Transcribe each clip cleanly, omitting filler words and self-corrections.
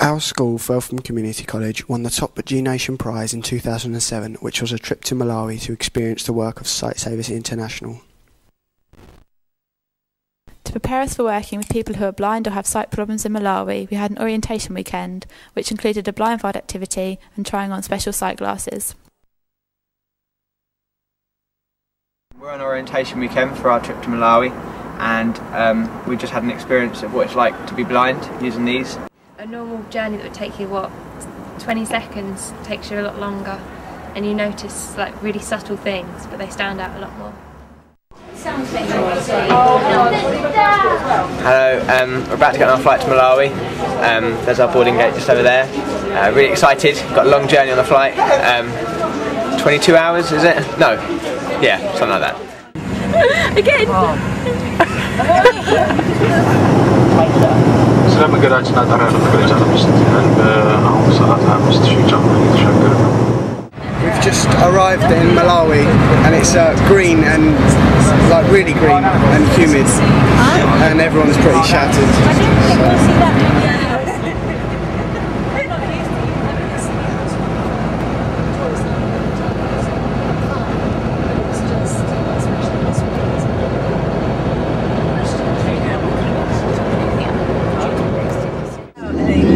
Our school, Felpham Community College, won the Top G Nation Prize in 2007, which was a trip to Malawi to experience the work of Sightsavers International. To prepare us for working with people who are blind or have sight problems in Malawi, we had an orientation weekend, which included a blindfold activity and trying on special sight glasses. We're on orientation weekend for our trip to Malawi, and we just had an experience of what it's like to be blind using these. A normal journey that would take you, 20 seconds, takes you a lot longer, and you notice like really subtle things, but they stand out a lot more. Hello, we're about to get on our flight to Malawi. There's our boarding gate just over there. Really excited, got a long journey on the flight. 22 hours, is it? No, yeah, something like that. Again! We've just arrived in Malawi and it's green and like really green and humid and everyone's pretty shattered.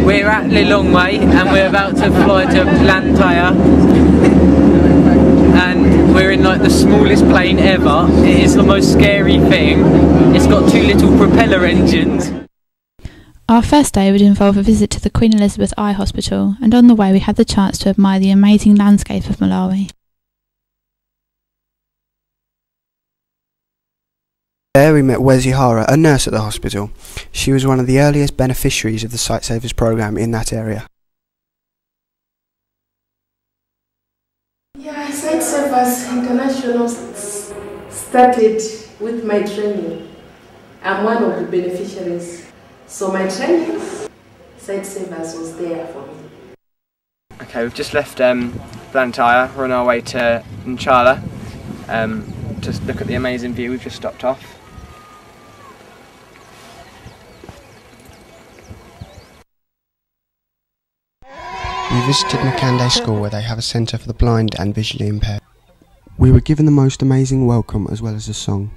We're at Lilongwe and we're about to fly to Blantyre, and we're in like the smallest plane ever. It is the most scary thing. It's got 2 little propeller engines. Our first day would involve a visit to the Queen Elizabeth Eye Hospital, and on the way we had the chance to admire the amazing landscape of Malawi. There we met Wezihara, a nurse at the hospital. She was one of the earliest beneficiaries of the Sightsavers programme in that area. Yeah, Sightsavers International started with my training. I'm one of the beneficiaries. So my training, Sightsavers was there for me. Okay, we've just left Blantyre. We're on our way to Nchala. Just look at the amazing view. We've just stopped off. We visited Makande School, where they have a centre for the blind and visually impaired. We were given the most amazing welcome as well as a song.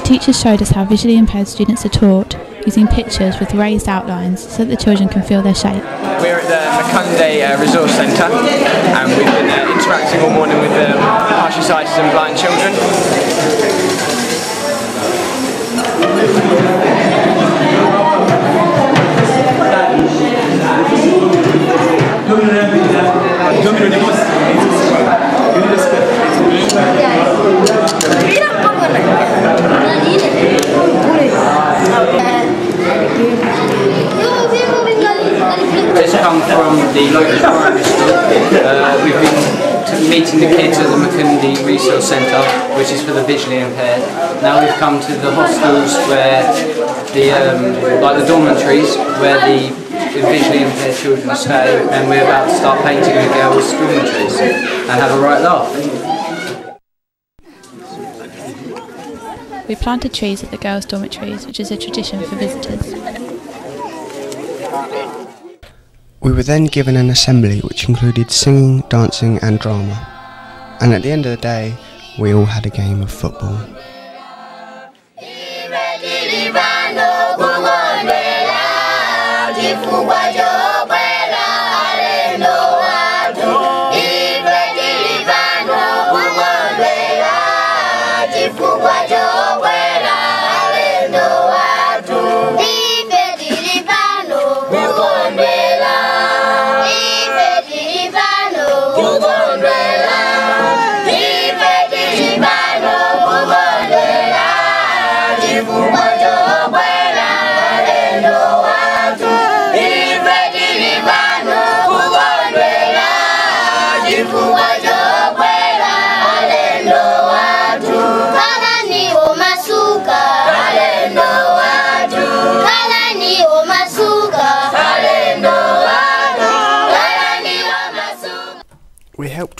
Teachers showed us how visually impaired students are taught, using pictures with raised outlines so that the children can feel their shape. We're at the Makande Resource Centre, and we've been interacting all morning with partially sighted and blind children. Just come from the local primary school. We've been meeting the kids at the Makande Resource Centre, which is for the visually impaired. Now we've come to the hostels where like the dormitories, where the visually impaired children stay, and we're about to start painting the girls' dormitories and have a right laugh. We planted trees at the girls' dormitories, which is a tradition for visitors. We were then given an assembly which included singing, dancing and drama. And at the end of the day, we all had a game of football.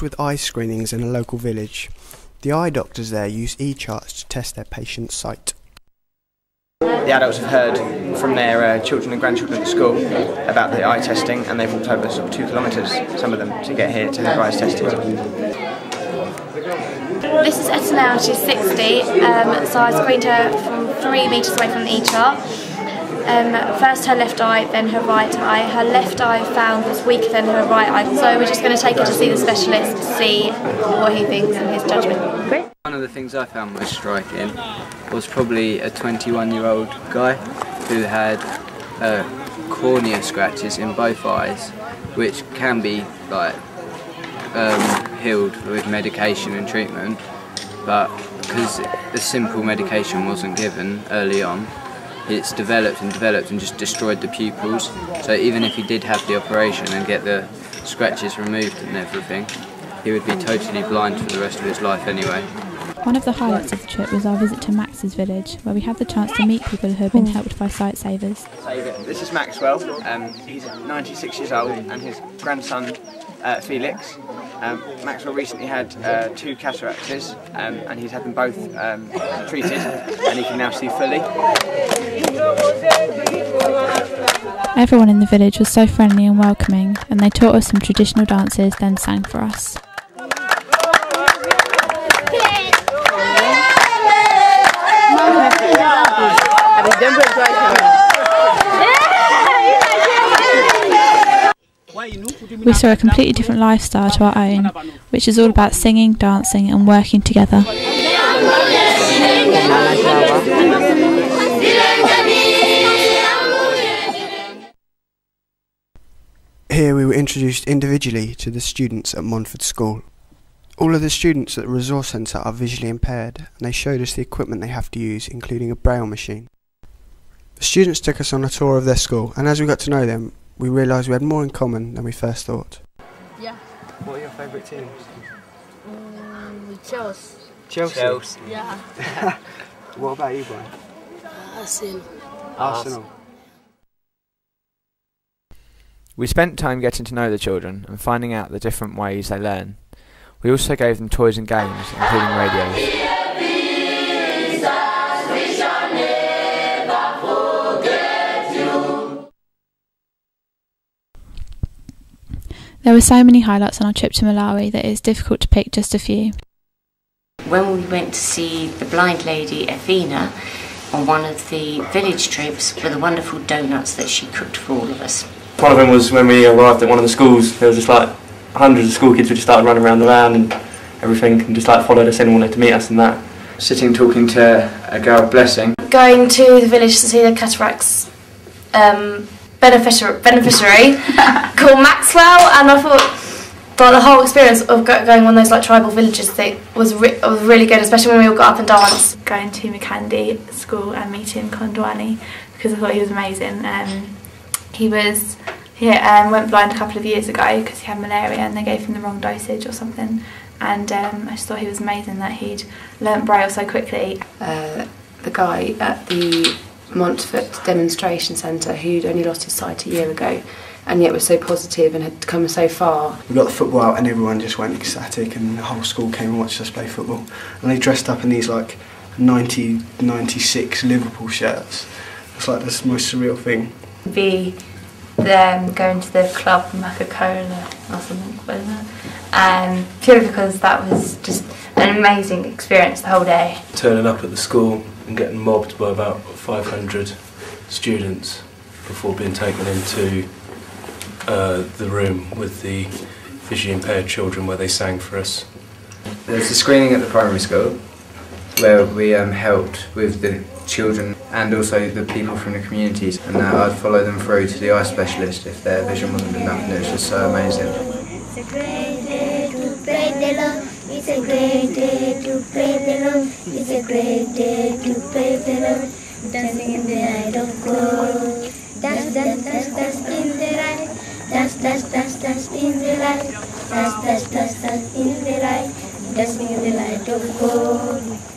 helped with eye screenings in a local village. The eye doctors there use e-charts to test their patients' sight. The adults have heard from their children and grandchildren at the school about the eye testing, and they've walked over sort of 2 kilometres, some of them, to get here to have eyes tested. This is Etta now, she's 60, so I screened her from 3 metres away from the e-chart. First her left eye, then her right eye. Her left eye found was weaker than her right eye, so we're just going to take her to see the specialist to see what he thinks and his judgment. Great. One of the things I found most striking was probably a 21-year-old guy who had cornea scratches in both eyes, which can be like healed with medication and treatment, but because the simple medication wasn't given early on, it's developed and just destroyed the pupils. So even if he did have the operation and get the scratches removed and everything, he would be totally blind for the rest of his life anyway. One of the highlights of the trip was our visit to Max's village, where we had the chance to meet people who have been helped by Sightsavers. This is Maxwell. He's 96 years old, and his grandson Felix. Maxwell recently had 2 cataracts, and he's had them both treated, and he can now see fully. Everyone in the village was so friendly and welcoming, and they taught us some traditional dances, then sang for us. We saw a completely different lifestyle to our own, which is all about singing, dancing and working together. Here we were introduced individually to the students at Montford School. All of the students at the resource centre are visually impaired, and they showed us the equipment they have to use, including a braille machine. The students took us on a tour of their school, and as we got to know them, we realised we had more in common than we first thought. Yeah. What are your favourite teams? Chelsea. Chelsea? Yeah. What about you, Brian? Arsenal. We spent time getting to know the children and finding out the different ways they learn. We also gave them toys and games, including radios. There were so many highlights on our trip to Malawi that it is difficult to pick just a few. When we went to see the blind lady Athena on one of the village trips were the wonderful donuts that she cooked for all of us. One of them was when we arrived at one of the schools. There was just like hundreds of school kids who just started running around the van and everything, and just like followed us in and wanted to meet us and that. Sitting talking to a girl, Blessing. Going to the village to see the cataracts beneficiary called Maxwell, and I thought the whole experience of going on those like tribal villages thing was really good, especially when we all got up and danced. Going to Makandi school and meeting Kondwani because I thought he was amazing. He went blind a couple of years ago because he had malaria and they gave him the wrong dosage or something, and I just thought he was amazing that he'd learnt Braille so quickly. The guy at the Montford demonstration centre who'd only lost his sight a year ago and yet was so positive and had come so far. We got the football out and everyone just went ecstatic, and the whole school came and watched us play football, and they dressed up in these like 96 Liverpool shirts. It's like the most surreal thing. Be them going to the club Coca-Cola or something, wasn't it? And purely because that was just an amazing experience the whole day. Turning up at the school and getting mobbed by about 500 students before being taken into the room with the visually impaired children where they sang for us. There was a screening at the primary school where we helped with the children and also the people from the communities, and I'd follow them through to the eye specialist if their vision wasn't enough, and it was just so amazing. It's a great day to praise the Lord. It's a great day to praise the Lord. It's a great day to praise the Lord. Dancing in the light of God. Dance, dance, dance, dance in the light. Dance, dance, dance, dance in the light. Dance, dance, dance, dance in the light. Dancing in the light of God.